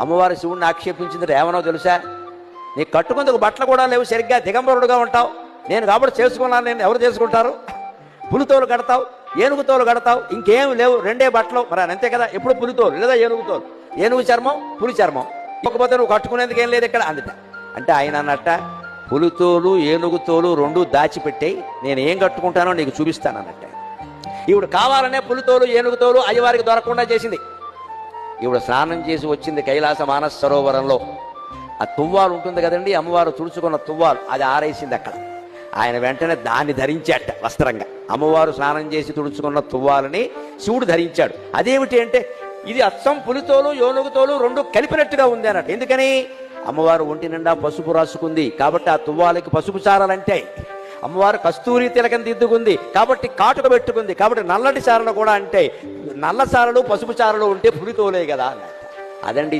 అమ్మవారి శివుడిని ఆక్షేపించింది ఏమనో తెలుసా? నీకు కట్టుకుందుకు బట్టలు కూడా లేవు, సరిగ్గా దిగంబరుడుగా ఉంటావు, నేను కాబట్టి చేసుకున్నాను, నేను ఎవరు చేసుకుంటారు? పులితోలు కడతావు, ఏనుగుతోలు కడతావు, ఇంకేం లేవు, రెండే బట్టలు. మరి అంతే కదా, ఎప్పుడు పులితోలు లేదా ఏనుగుతోలు, ఏనుగు చర్మం పులి చర్మం, ఇకపోతే నువ్వు కట్టుకునేందుకు ఏం లేదు ఇక్కడ అందుట. అంటే ఆయన అన్నట్ట, పులితోలు ఏనుగుతోలు రెండు దాచిపెట్టాయి, నేను ఏం కట్టుకుంటానో నీకు చూపిస్తాను అన్నట్ట. ఇప్పుడు కావాలనే పులితోలు ఏనుగుతోలు అయ్యవారికి దొరకకుండా చేసింది. ఇప్పుడు స్నానం చేసి వచ్చింది కైలాస మానస సరోవరంలో. ఆ తువ్వాలు ఉంటుంది కదండి, అమ్మవారు తుడుచుకున్న తువ్వాలు, అది ఆరేసింది అక్కడ. ఆయన వెంటనే దాన్ని ధరించాట వస్త్రంగా. అమ్మవారు స్నానం చేసి తుడుచుకున్న తువ్వాలని శివుడు ధరించాడు. అదేమిటి అంటే, ఇది అచ్చం పులితోలు ఏనుగుతోలు రెండు కలిపినట్టుగా ఉంది అన్నట్టు. ఎందుకని? అమ్మవారు ఒంటి నిండా పసుపు రాసుకుంది కాబట్టి ఆ తువ్వాలకి పసుపు చారలంటే. అమ్మవారు కస్తూరి తిలకం దిద్దుకుంది కాబట్టి కాటుక పెట్టుకుంది కాబట్టి నల్లటి చారలు కూడా అంటే, నల్ల చారలు పసుపు చారలు ఉంటే పులితోలే కదా అన్నట్టు. అదండి.